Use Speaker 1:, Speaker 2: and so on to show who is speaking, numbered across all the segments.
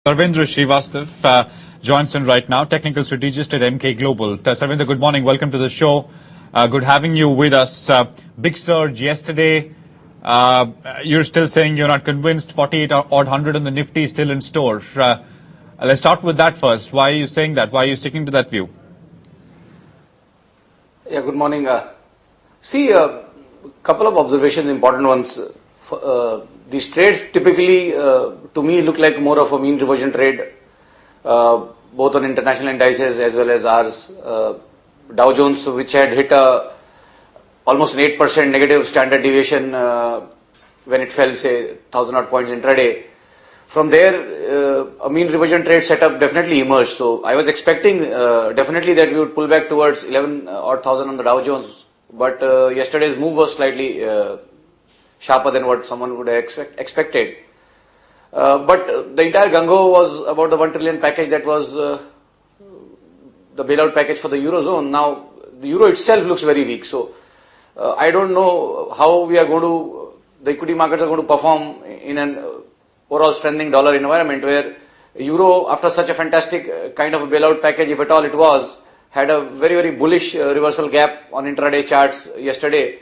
Speaker 1: Sarvendra Srivastav joins in right now, technical strategist at MK Global. Sarvendra, good morning. Welcome to the show. Good having you with us. Big surge yesterday. You're still saying you're not convinced. 48 odd 100 on the Nifty is still in store. Let's start with that first. Why are you saying that? Why are you sticking to that view?
Speaker 2: Yeah, good morning. See, a couple of observations, important ones. These trades typically, to me, look like more of a mean reversion trade, both on international indices as well as ours. Dow Jones, which had hit almost an 8% negative standard deviation when it fell, say, 1,000 odd points intraday. From there, a mean reversion trade setup definitely emerged. So I was expecting definitely that we would pull back towards 11 odd thousand on the Dow Jones. But yesterday's move was slightly sharper than what someone would have expected. But the entire gung-ho was about the 1 trillion package that was the bailout package for the Eurozone. Now, the Euro itself looks very weak. So, I don't know how we are going to, the equity markets are going to perform in an overall strengthening dollar environment where Euro, after such a fantastic kind of a bailout package, if at all it was, had a very, very bullish reversal gap on intraday charts yesterday.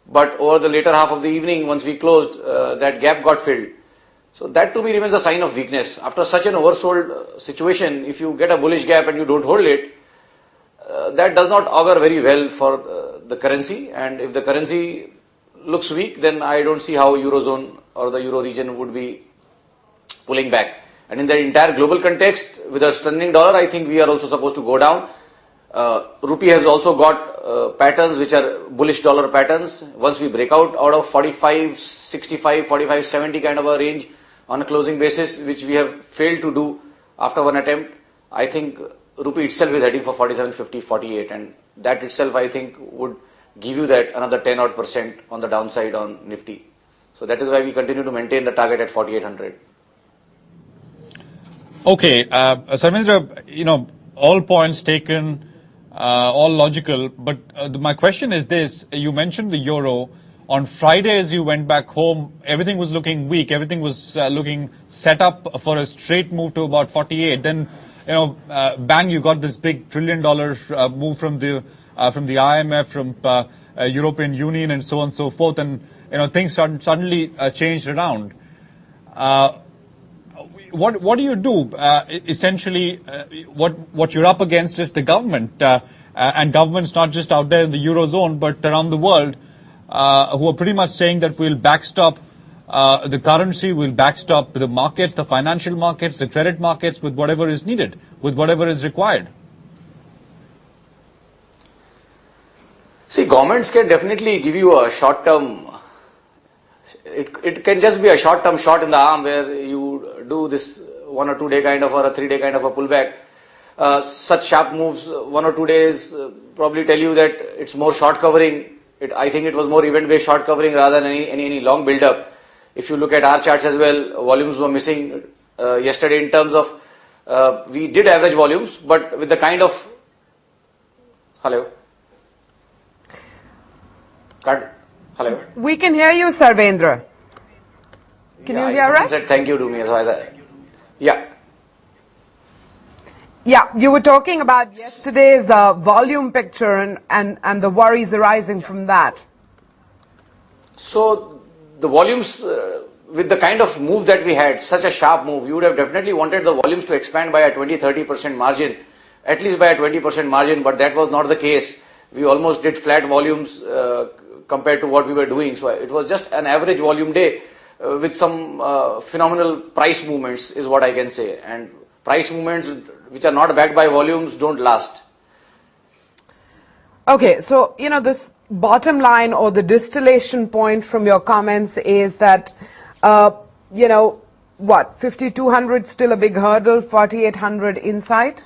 Speaker 2: But over the later half of the evening, once we closed, that gap got filled. So that to me remains a sign of weakness. After such an oversold situation, if you get a bullish gap and you don't hold it, that does not augur very well for the currency. And if the currency looks weak, then I don't see how Eurozone or the Euro region would be pulling back. And in the entire global context, with a strengthening dollar, I think we are also supposed to go down. Rupee has also got patterns which are bullish dollar patterns. Once we break out of 45.65, 45.70 kind of a range on a closing basis, which we have failed to do after one attempt, I think Rupee itself is heading for 47.50, 48, and that itself I think would give you that another 10 odd % on the downside on Nifty. So that is why we continue to maintain the target at 4800.
Speaker 1: Okay, Sarvendra, all points taken. All logical, but my question is this: you mentioned the euro. On Friday, as you went back home, everything was looking weak. Everything was looking set up for a straight move to about 48. Then, bang! You got this big $1 trillion move from the IMF, from European Union, and so on and so forth, and things suddenly changed around. What do you do? Essentially, what you're up against is the government, and governments not just out there in the Eurozone, but around the world, who are pretty much saying that we'll backstop the currency, we'll backstop the markets, the financial markets, the credit markets with whatever is needed, with whatever is required.
Speaker 2: See, governments can definitely give you a short-term. It can just be a short-term shot in the arm where you do this 1 or 2 day kind of or a 3 day kind of a pullback. Such sharp moves, 1 or 2 days, probably tell you that it's more short covering. I think it was more event-based short covering rather than any long build-up. If you look at our charts as well, volumes were missing yesterday in terms of, we did average volumes, but with the kind of, hello? Hello?
Speaker 3: We can hear you, Sarvendra. Can you hear us?
Speaker 2: Said thank you to me. Yeah.
Speaker 3: Yeah, you were talking about yesterday's volume picture and the worries arising from that.
Speaker 2: So, the volumes, with the kind of move that we had, such a sharp move, you would have definitely wanted the volumes to expand by a 20-30% margin, at least by a 20% margin, but that was not the case. We almost did flat volumes compared to what we were doing. So it was just an average volume day with some phenomenal price movements is what I can say. And price movements which are not backed by volumes don't last.
Speaker 3: Okay, so, this bottom line or the distillation point from your comments is that, 5,200 still a big hurdle, 4,800 inside?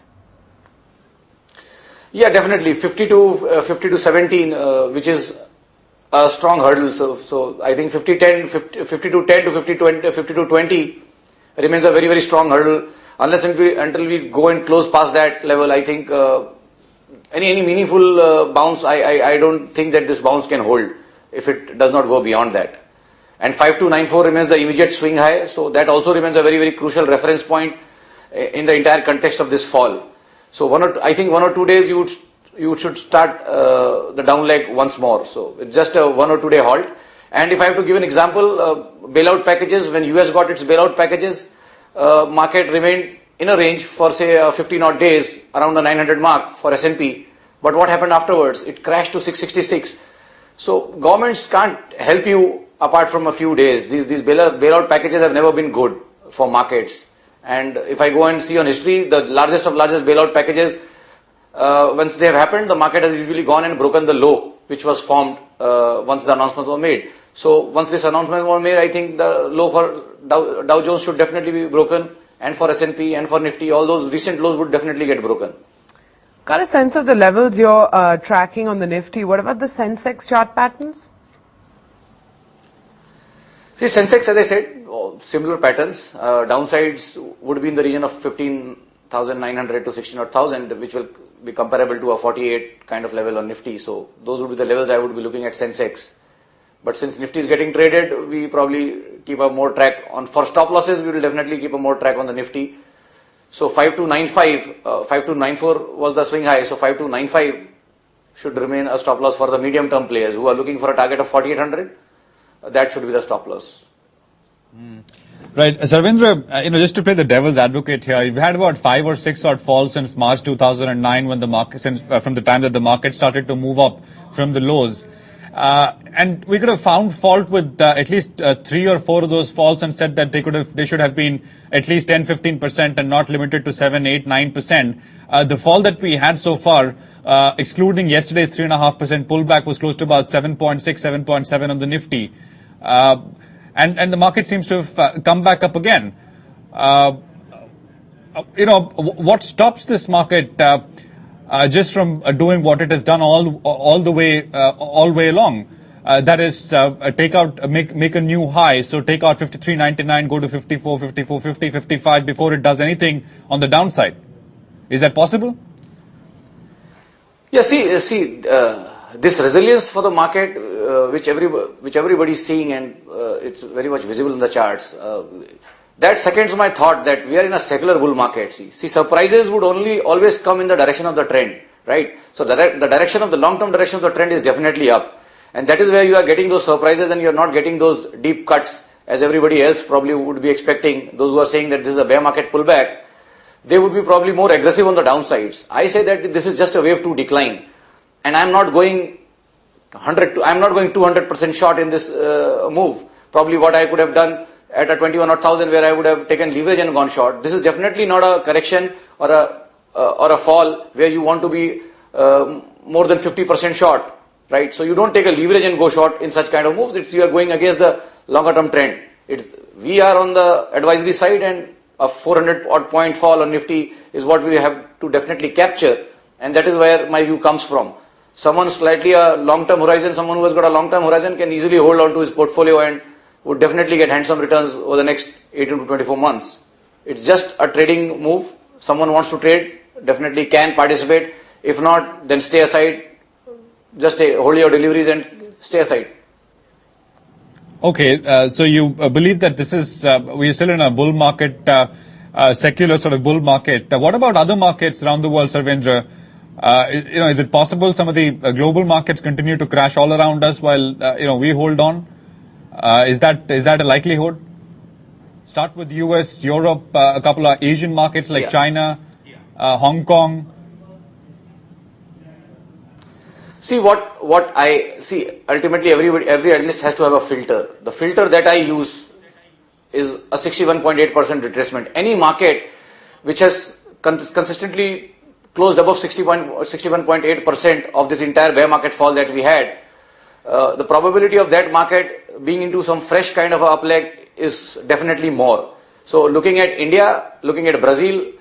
Speaker 2: Yeah, definitely. 50 to 17, which is a strong hurdle. So I think 50 to 10 to 20 remains a very, very strong hurdle. Unless until we go and close past that level, I think any meaningful bounce, I don't think that this bounce can hold if it does not go beyond that. And 5294 remains the immediate swing high, so that also remains a very, very crucial reference point. in the entire context of this fall. So I think 1 or 2 days you should start the down leg once more. So it's just a 1 or 2 day halt. And if I have to give an example, bailout packages, when US got its bailout packages, market remained in a range for say 15 odd days around the 900 mark for S&P. But what happened afterwards? It crashed to 666. So governments can't help you apart from a few days. These bailout packages have never been good for markets. And if I go and see on history, the largest of largest bailout packages, once they have happened, the market has usually gone and broken the low which was formed once the announcements were made. So once this announcement was made, I think the low for Dow Jones should definitely be broken, and for S&P and for Nifty, all those recent lows would definitely get broken.
Speaker 3: Got a sense of the levels you're tracking on the Nifty. What about the Sensex chart patterns?
Speaker 2: See, Sensex, as I said, similar patterns. Downsides would be in the region of 15,900 to 16,000, which will be comparable to a 48 kind of level on Nifty. So those would be the levels I would be looking at Sensex. But since Nifty is getting traded, we probably keep a more track on, for stop losses, we will definitely keep a more track on the Nifty. So 5295, 5294 was the swing high. So 5295 should remain a stop loss for the medium term players who are looking for a target of 4800. That should be the stop loss.
Speaker 1: Right, Sarvendra, just to play the devil's advocate here, you've had about 5 or 6 odd falls since March 2009 when the market, from the time that the market started to move up from the lows. And we could have found fault with at least 3 or 4 of those falls and said that they should have been at least 10-15% and not limited to 7, 8, 9%. The fall that we had so far, excluding yesterday's 3.5% pullback, was close to about 7.6, 7.7 on the Nifty. And the market seems to have come back up again. What stops this market just from doing what it has done all the way along? That is, make a new high. So take out 53.99, go to 54, 54, 50, 55 before it does anything on the downside. Is that possible?
Speaker 2: Yeah, see, this resilience for the market, which everybody is seeing, and it's very much visible in the charts. That seconds my thought that we are in a secular bull market. See, surprises would always come in the direction of the trend, right? So the direction of the long-term direction of the trend is definitely up, and that is where you are getting those surprises, and you are not getting those deep cuts as everybody else probably would be expecting. Those who are saying that this is a bear market pullback, they would be probably more aggressive on the downsides. I say that this is just a wave 2 decline, and I'm not going 200% short in this move. Probably what I could have done at a 21,000 where I would have taken leverage and gone short. This is definitely not a correction or a fall where you want to be more than 50% short, right? So you don't take a leverage and go short in such kind of moves. You are going against the longer term trend. We are on the advisory side, and a 400 odd point fall on Nifty is what we have to definitely capture, and that is where my view comes from. Someone slightly a long-term horizon, someone who has got a long-term horizon can easily hold on to his portfolio and would definitely get handsome returns over the next 18 to 24 months. It's just a trading move. Someone wants to trade, definitely can participate. If not, then stay aside. Just hold your deliveries and stay aside.
Speaker 1: Okay, so you believe that this is, we are still in a bull market, secular sort of bull market. What about other markets around the world, Sarvendra? Is it possible some of the global markets continue to crash all around us while, we hold on? Is that a likelihood? Start with US, Europe, a couple of Asian markets like China, Hong Kong.
Speaker 2: See what I see. Ultimately, every analyst has to have a filter. The filter that I use is a 61.8% retracement. Any market which has consistently closed above 61.8% of this entire bear market fall that we had, the probability of that market being into some fresh kind of a up leg is definitely more. So looking at India, looking at Brazil,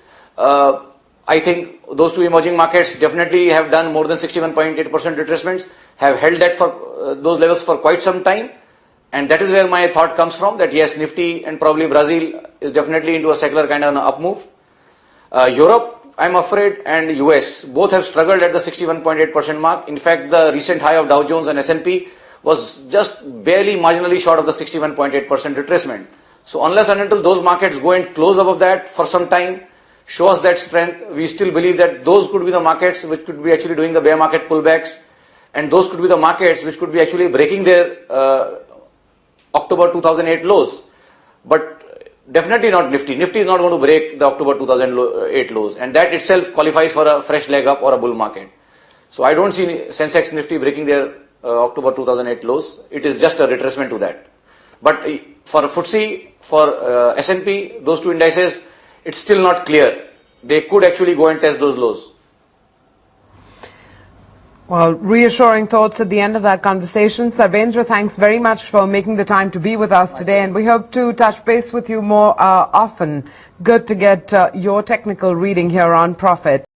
Speaker 2: I think those two emerging markets definitely have done more than 61.8% retracements, have held that for those levels for quite some time, and that is where my thought comes from, that yes, Nifty and probably Brazil is definitely into a secular kind of an up move. Europe, I'm afraid, and US, both have struggled at the 61.8% mark. In fact, the recent high of Dow Jones and S&P was just barely marginally short of the 61.8% retracement. So unless and until those markets go and close above that for some time, show us that strength. We still believe that those could be the markets which could be actually doing the bear market pullbacks, and those could be the markets which could be actually breaking their October 2008 lows. But definitely not Nifty. Nifty is not going to break the October 2008 lows, and that itself qualifies for a fresh leg up or a bull market. So I don't see Sensex Nifty breaking their October 2008 lows. It is just a retracement to that. But for FTSE, for S&P, those two indices, it's still not clear. They could actually go and test those lows.
Speaker 3: Well, reassuring thoughts at the end of that conversation. Sarvendra, thanks very much for making the time to be with us today, and we hope to touch base with you more often. Good to get your technical reading here on Profit.